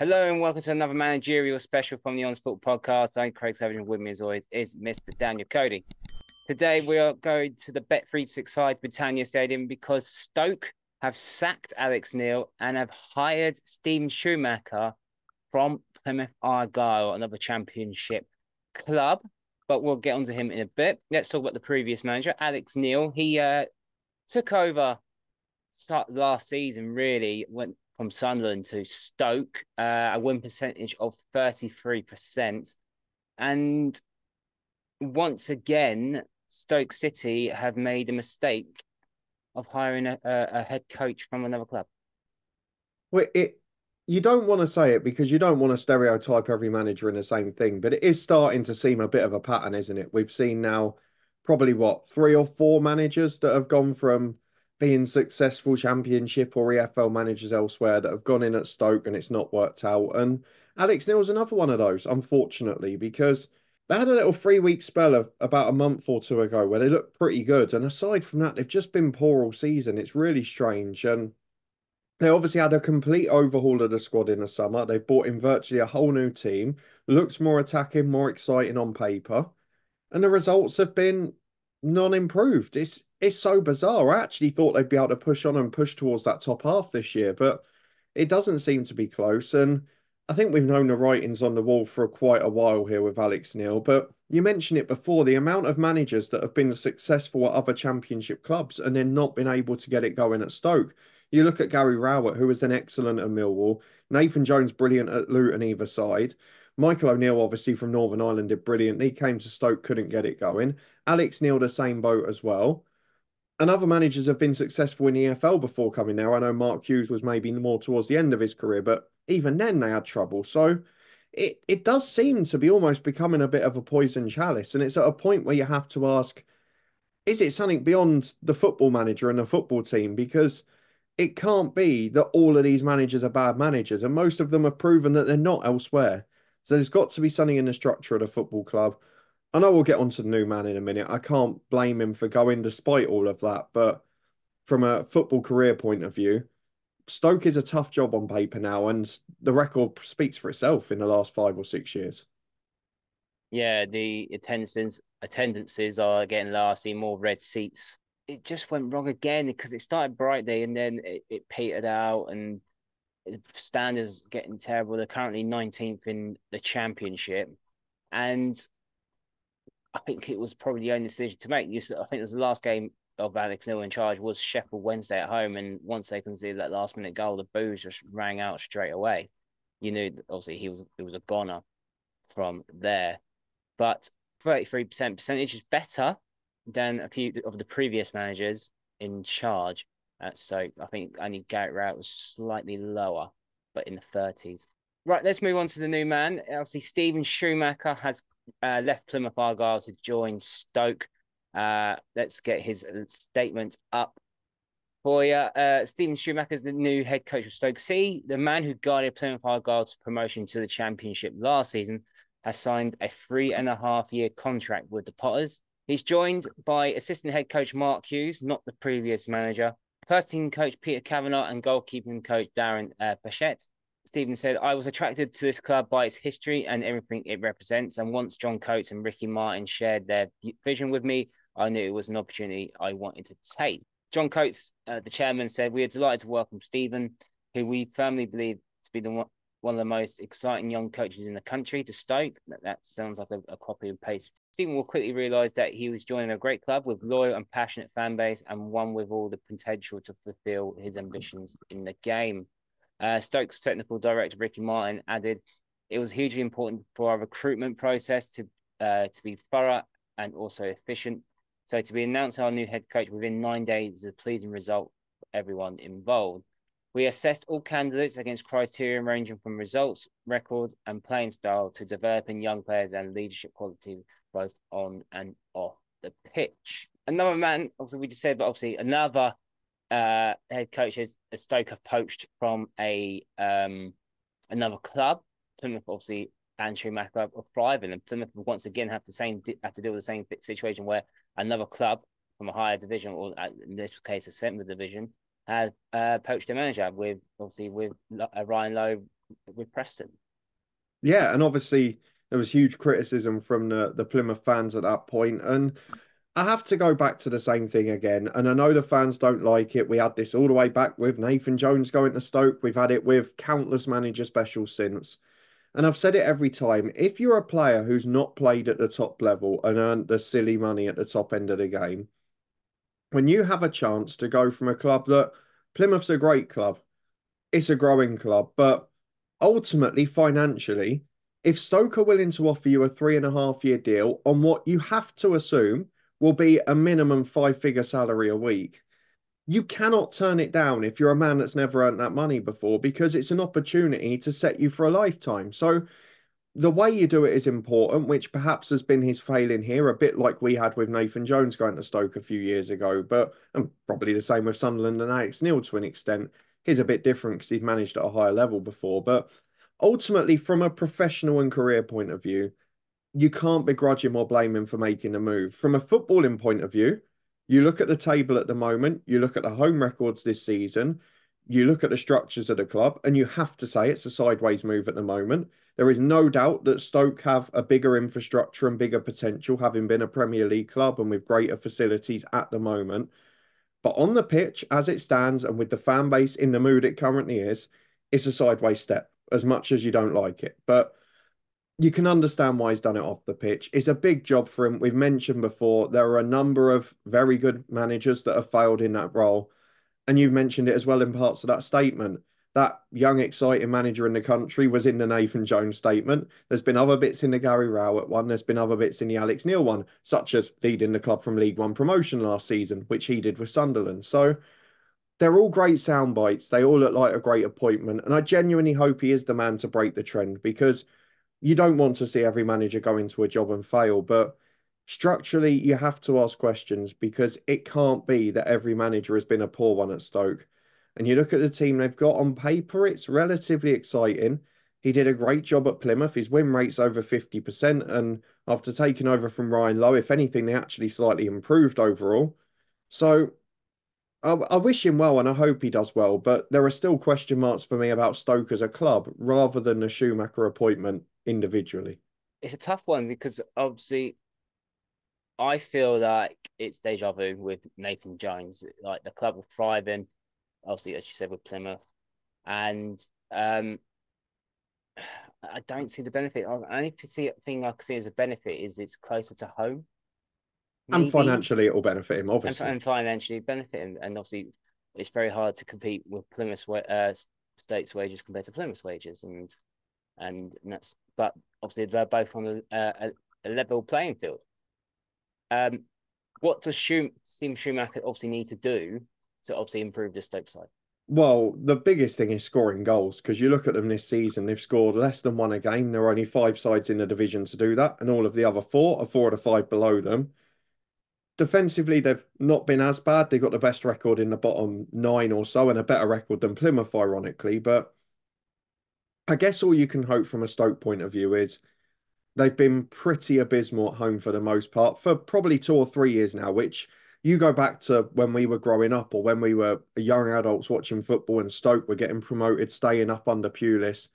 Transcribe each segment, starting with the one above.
Hello and welcome to another managerial special from the On Sport podcast. I'm Craig Savage, and with me as always is Mr. Daniel Cody. Today we are going to the Bet365 Britannia Stadium because Stoke have sacked Alex Neil and have hired Steven Schumacher from Plymouth Argyle, another championship club. But we'll get onto him in a bit. Let's talk about the previous manager, Alex Neil. He took over last season, really, went from Sunderland to Stoke, a win percentage of 33%. And once again, Stoke City have made a mistake of hiring a head coach from another club. Well, you don't want to say it because you don't want to stereotype every manager in the same thing, but it is starting to seem a bit of a pattern, isn't it? We've seen now probably three or four managers that have gone from being successful championship or EFL managers elsewhere that have gone in at Stoke and it's not worked out. And Alex Neil's another one of those, unfortunately, because they had a little 3 week spell of about a month or two ago where they looked pretty good. And aside from that, they've just been poor all season. It's really strange. And they obviously had a complete overhaul of the squad in the summer. They've brought in virtually a whole new team. Looks more attacking, more exciting on paper. And the results have been non-improved. It's so bizarre. I actually thought they'd be able to push on and push towards that top half this year, but it doesn't seem to be close. And I think we've known the writings on the wall for quite a while here with Alex Neil. But you mentioned it before, the amount of managers that have been successful at other championship clubs and then not been able to get it going at Stoke. You look at Gary Rowett, who was an excellent at Millwall. Nathan Jones, brilliant at Luton either side. Michael O'Neill, obviously from Northern Ireland, did brilliant. He came to Stoke, couldn't get it going. Alex Neil, the same boat as well. And other managers have been successful in the EFL before coming there. I know Mark Hughes was maybe more towards the end of his career, but even then they had trouble. So it does seem to be almost becoming a bit of a poison chalice. And it's at a point where you have to ask, is it something beyond the football manager and the football team? Because it can't be that all of these managers are bad managers, and most of them have proven that they're not elsewhere. So there's got to be something in the structure of the football club. I know we'll get onto the new man in a minute. I can't blame him for going despite all of that, but from a football career point of view, Stoke is a tough job on paper now, and the record speaks for itself in the last 5 or 6 years. Yeah, the attendances are getting low. I see more red seats. It just went wrong again because it started brightly and then it petered out and the standards getting terrible. They're currently 19th in the championship. And I think it was probably the only decision to make. I think it was the last game of Alex Neil in charge was Sheffield Wednesday at home. And once they conceded that last minute goal, the boos just rang out straight away. You knew obviously it was a goner from there. But 33% percentage is better than a few of the previous managers in charge at Stoke. I think only Garrett Rout was slightly lower, but in the 30s. Right, let's move on to the new man. Obviously, Steven Schumacher has left Plymouth Argyle to join Stoke. Let's get his statement up for you. Steven Schumacher is the new head coach of Stoke City, the man who guided Plymouth Argyle to promotion to the Championship last season has signed a 3.5-year contract with the Potters. He's joined by assistant head coach Mark Hughes, not the previous manager, first team coach Peter Kavanagh, and goalkeeping coach Darren Pachette. Stephen said, I was attracted to this club by its history and everything it represents. And once John Coates and Ricky Martin shared their vision with me, I knew it was an opportunity I wanted to take. John Coates, the chairman, said, we are delighted to welcome Stephen, who we firmly believe to be one of the most exciting young coaches in the country, to Stoke. That sounds like a copy and paste. Stephen will quickly realise that he was joining a great club with loyal and passionate fan base and one with all the potential to fulfil his ambitions in the game. Stoke's technical director, Ricky Martin, added, it was hugely important for our recruitment process to be thorough and also efficient. So to be announced our new head coach within 9 days is a pleasing result for everyone involved. We assessed all candidates against criteria ranging from results, records, and playing style to developing young players and leadership qualities both on and off the pitch. Another man, obviously we just said, but obviously another head coach is Stoke have poached from another club. Plymouth obviously and Schumacher are thriving, and Plymouth once again have to deal with the same situation where another club from a higher division, or in this case a seventh division, have poached a manager with Ryan Lowe with Preston. Yeah, and obviously there was huge criticism from the Plymouth fans at that point, and I have to go back to the same thing again. And I know the fans don't like it. We had this all the way back with Nathan Jones going to Stoke. We've had it with countless manager specials since. And I've said it every time. If you're a player who's not played at the top level and earned the silly money at the top end of the game, when you have a chance to go from a club that Plymouth's a great club, it's a growing club, but ultimately, financially, if Stoke are willing to offer you a 3.5 year deal on what you have to assume will be a minimum five-figure salary a week, you cannot turn it down if you're a man that's never earned that money before because it's an opportunity to set you for a lifetime. So the way you do it is important, which perhaps has been his failing here, a bit like we had with Nathan Jones going to Stoke a few years ago, but and probably the same with Sunderland and Alex Neil to an extent. He's a bit different because he'd managed at a higher level before, but ultimately, from a professional and career point of view, you can't begrudge him or blame him for making a move. From a footballing point of view, you look at the table at the moment, you look at the home records this season, you look at the structures of the club, and you have to say it's a sideways move at the moment. There is no doubt that Stoke have a bigger infrastructure and bigger potential, having been a Premier League club and with greater facilities at the moment. But on the pitch, as it stands, and with the fan base in the mood it currently is, it's a sideways step, as much as you don't like it. But you can understand why he's done it off the pitch. It's a big job for him. We've mentioned before, there are a number of very good managers that have failed in that role. And you've mentioned it as well in parts of that statement. That young, exciting manager in the country was in the Nathan Jones statement. There's been other bits in the Gary Rowett one. There's been other bits in the Alex Neil one, such as leading the club from League One promotion last season, which he did with Sunderland. So they're all great sound bites. They all look like a great appointment. And I genuinely hope he is the man to break the trend because you don't want to see every manager go into a job and fail, but structurally, you have to ask questions because it can't be that every manager has been a poor one at Stoke. And you look at the team they've got on paper, it's relatively exciting. He did a great job at Plymouth. His win rate's over 50%. And after taking over from Ryan Lowe, if anything, they actually slightly improved overall. So I wish him well and I hope he does well, but there are still question marks for me about Stoke as a club rather than the Schumacher appointment individually. It's a tough one because obviously I feel like it's deja vu with Nathan Jones. Like the club are thriving, obviously, as you said, with Plymouth. And I don't see the benefit. I only thing I can see as a benefit is it's closer to home, And maybe, financially, it will benefit him, obviously. and financially benefit him. And obviously, it's very hard to compete with State's wages compared to Plymouth's wages, and that's. But obviously, they're both on a level playing field. Um, what does Schumacher obviously need to do to obviously improve the Stoke side? Well, the biggest thing is scoring goals because you look at them this season, they've scored less than one a game. There are only five sides in the division to do that, and all of the other four are four of the five below them. Defensively, they've not been as bad. They've got the best record in the bottom nine or so and a better record than Plymouth, ironically. But I guess all you can hope from a Stoke point of view is they've been pretty abysmal at home for the most part for probably 2 or 3 years now, which you go back to when we were growing up or when we were young adults watching football and Stoke were getting promoted, staying up under Pulis.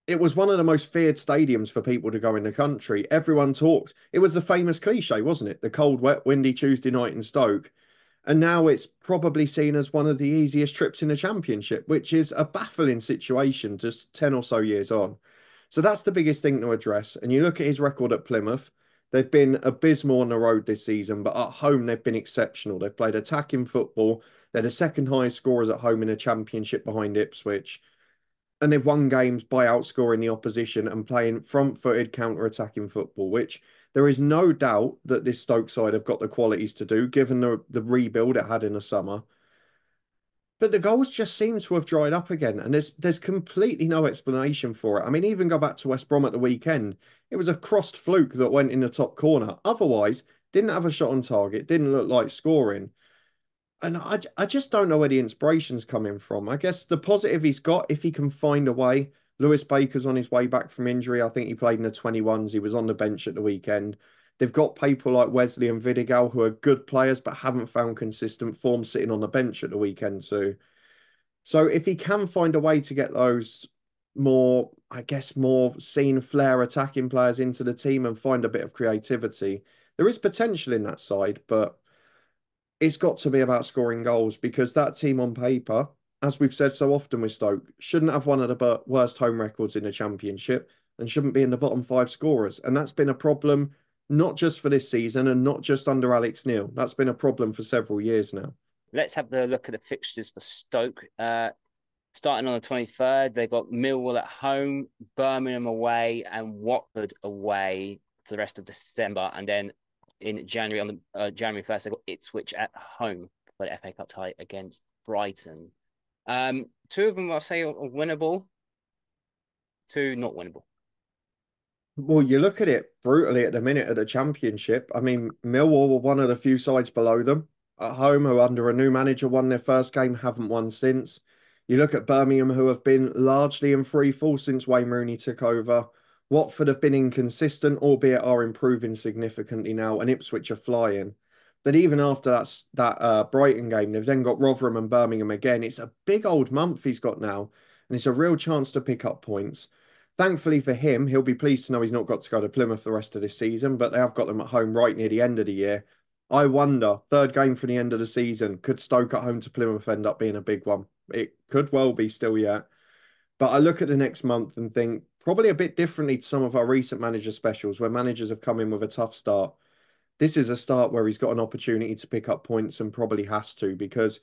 It was one of the most feared stadiums for people to go in the country. Everyone talked. It was the famous cliche, wasn't it? The cold, wet, windy Tuesday night in Stoke. And now it's probably seen as one of the easiest trips in the championship, which is a baffling situation just 10 or so years on. So that's the biggest thing to address. And you look at his record at Plymouth, they've been abysmal on the road this season, but at home they've been exceptional. They've played attacking football. They're the second highest scorers at home in the championship behind Ipswich. And they've won games by outscoring the opposition and playing front-footed counter-attacking football, which there is no doubt that this Stoke side have got the qualities to do, given the rebuild it had in the summer. But the goals just seem to have dried up again, and there's completely no explanation for it. I mean, even go back to West Brom at the weekend. It was a crossed fluke that went in the top corner. Otherwise, didn't have a shot on target, didn't look like scoring. And I just don't know where the inspiration's coming from. I guess the positive he's got, if he can find a way. Lewis Baker's on his way back from injury. I think he played in the 21s. He was on the bench at the weekend. They've got people like Wesley and Vidigal who are good players but haven't found consistent form sitting on the bench at the weekend too. So if he can find a way to get those more, I guess, more scene flair attacking players into the team and find a bit of creativity. There is potential in that side, but it's got to be about scoring goals because that team on paper, as we've said so often with Stoke, shouldn't have one of the worst home records in the Championship and shouldn't be in the bottom five scorers. And that's been a problem not just for this season and not just under Alex Neil. That's been a problem for several years now. Let's have a look at the fixtures for Stoke. Starting on the 23rd, they got Millwall at home, Birmingham away, and Watford away for the rest of December. And then in January, on the January 1st, they got Ipswich at home for the FA Cup tie against Brighton. Two of them I'll say are winnable, two not winnable. Well, you look at it brutally at the minute of the Championship. I mean, Millwall were one of the few sides below them at home who, under a new manager, won their first game, haven't won since. You look at Birmingham, who have been largely in free fall since Wayne Rooney took over. Watford have been inconsistent, albeit are improving significantly now, and Ipswich are flying. But even after that Brighton game, they've then got Rotherham and Birmingham again. It's a big old month he's got now, and it's a real chance to pick up points. Thankfully for him, he'll be pleased to know he's not got to go to Plymouth the rest of this season, but they have got them at home right near the end of the year. I wonder, third game for the end of the season, could Stoke at home to Plymouth end up being a big one? It could well be still yet. But I look at the next month and think probably a bit differently to some of our recent manager specials where managers have come in with a tough start. This is a start where he's got an opportunity to pick up points and probably has to because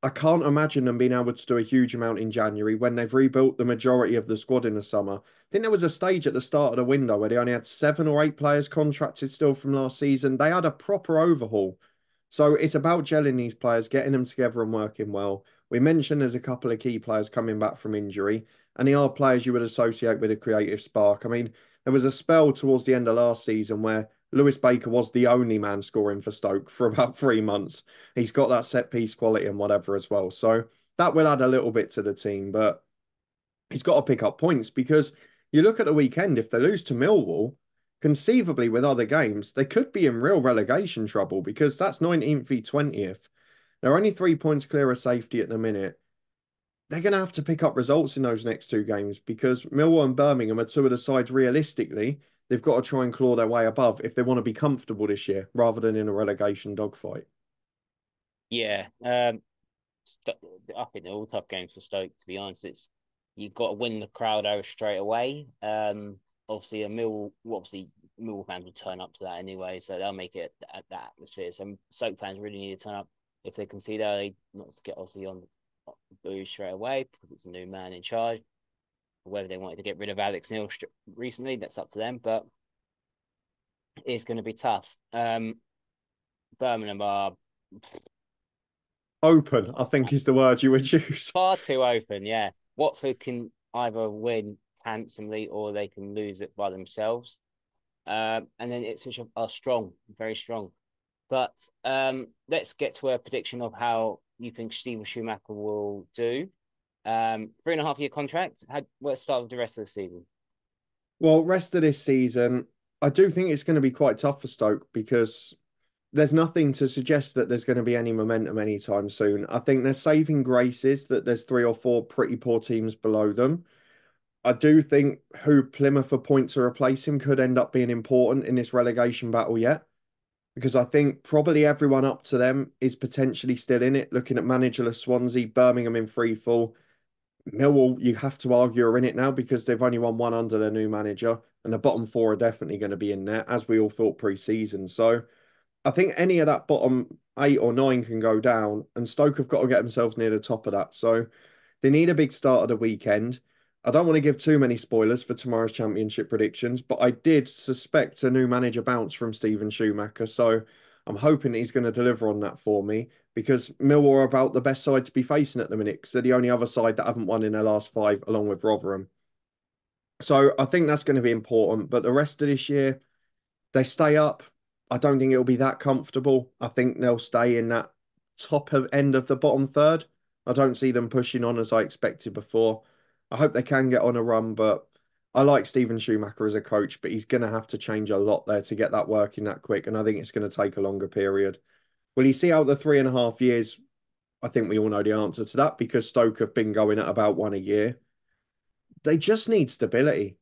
I can't imagine them being able to do a huge amount in January when they've rebuilt the majority of the squad in the summer. I think there was a stage at the start of the window where they only had 7 or 8 players contracted still from last season. They had a proper overhaul. So it's about gelling these players, getting them together and working well. We mentioned there's a couple of key players coming back from injury, and they are players you would associate with a creative spark. I mean, there was a spell towards the end of last season where Lewis Baker was the only man scoring for Stoke for about 3 months. He's got that set piece quality and whatever as well. So that will add a little bit to the team, but he's got to pick up points because you look at the weekend, if they lose to Millwall, conceivably with other games, they could be in real relegation trouble because that's 19th v 20th. They're only 3 points clear of safety at the minute. They're going to have to pick up results in those next 2 games because Millwall and Birmingham are two of the sides realistically they've got to try and claw their way above if they want to be comfortable this year rather than in a relegation dogfight. Yeah, I think they're all tough games for Stoke. To be honest, it's you've got to win the crowd over straight away. Obviously, obviously Mill fans will turn up to that anyway, so they'll make it that atmosphere. So Stoke fans really need to turn up if they concede early, not to get obviously on booze straight away because it's a new man in charge. Whether they wanted to get rid of Alex Neil recently, that's up to them, but it's going to be tough. Birmingham are Open, I think, is the word you would choose. far too open. Yeah, Watford can either win handsomely or they can lose it by themselves. And then Ipswich are strong, very strong. But let's get to a prediction of how you think Steven Schumacher will do. 3.5 year contract. Let's start with the rest of the season. Well, rest of this season, I do think it's going to be quite tough for Stoke because there's nothing to suggest that there's going to be any momentum anytime soon. I think their saving grace is that there's 3 or 4 pretty poor teams below them. I do think who Plymouth appoint to replace him could end up being important in this relegation battle yet. Because I think probably everyone up to them is potentially still in it. Looking at managerless Swansea, Birmingham in free fall. Millwall, you have to argue, are in it now because they've only won one under their new manager. And the bottom 4 are definitely going to be in there, as we all thought pre-season. So I think any of that bottom 8 or 9 can go down, and Stoke have got to get themselves near the top of that. So they need a big start of the weekend. I don't want to give too many spoilers for tomorrow's championship predictions, but I did suspect a new manager bounce from Steven Schumacher. So I'm hoping he's going to deliver on that for me because Millwall are about the best side to be facing at the minute because they're the only other side that haven't won in their last 5, along with Rotherham. So I think that's going to be important. But the rest of this year, they stay up. I don't think it'll be that comfortable. I think they'll stay in that top of end of the bottom third. I don't see them pushing on as I expected before. I hope they can get on a run, but I like Steven Schumacher as a coach, but he's going to have to change a lot there to get that working that quick. And I think it's going to take a longer period. Will he see out the 3.5 years? I think we all know the answer to that because Stoke have been going at about 1 a year. They just need stability.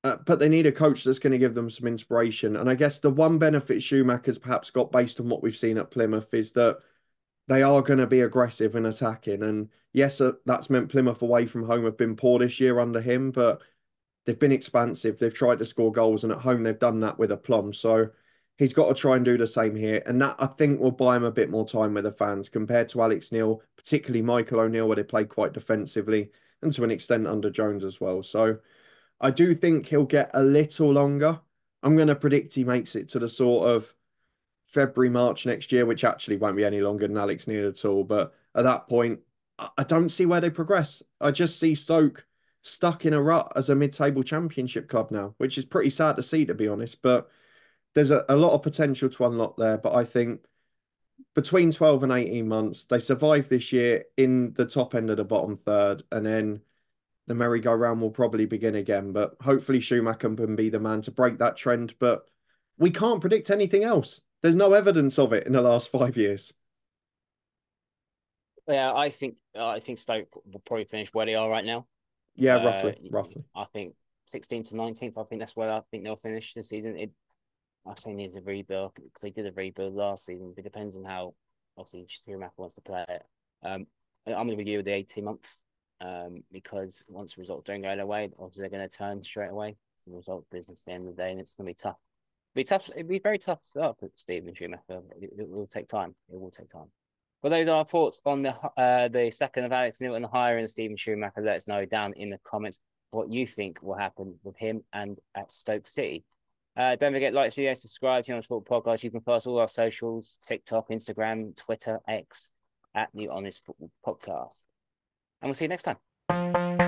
But they need a coach that's going to give them some inspiration. And I guess the one benefit Schumacher's perhaps got based on what we've seen at Plymouth is that they are going to be aggressive and attacking. And yes, that's meant Plymouth away from home have been poor this year under him, but they've been expansive. They've tried to score goals, and at home they've done that with aplomb. So he's got to try and do the same here. And that, I think, will buy him a bit more time with the fans compared to Alex Neil, particularly Michael O'Neill, where they played quite defensively and to an extent under Jones as well. So I do think he'll get a little longer. I'm going to predict he makes it to the sort of February, March next year, which actually won't be any longer than Alex Neil at all. But at that point, I don't see where they progress. I just see Stoke stuck in a rut as a mid-table championship club now, which is pretty sad to see, to be honest. But there's a lot of potential to unlock there. But I think between 12 and 18 months, they survive this year in the top end of the bottom third, and then the merry-go-round will probably begin again. But hopefully Schumacher can be the man to break that trend. But we can't predict anything else. There's no evidence of it in the last 5 years. Yeah, I think Stoke will probably finish where they are right now. Yeah, Uh, roughly. I think 16th to 19th. I think that's where I think they'll finish this season. I say needs a rebuild because they did a rebuild last season. But it depends on how obviously Schumacher wants to play it. I'm going to review the 18 months because once the results don't go their way, obviously they're going to turn straight away. It's the result business at the end of the day, and it's going to be tough. It'll be tough. It'll be very tough to start with Steven Schumacher. It will take time. It will take time. Well, those are our thoughts on the second of Alex Newton hiring of Steven Schumacher. Let us know down in the comments what you think will happen with him and at Stoke City. Don't forget, like, video, subscribe to the Honest Football Podcast. You can follow us all our socials, TikTok, Instagram, Twitter, X, at the Honest Football Podcast. And we'll see you next time.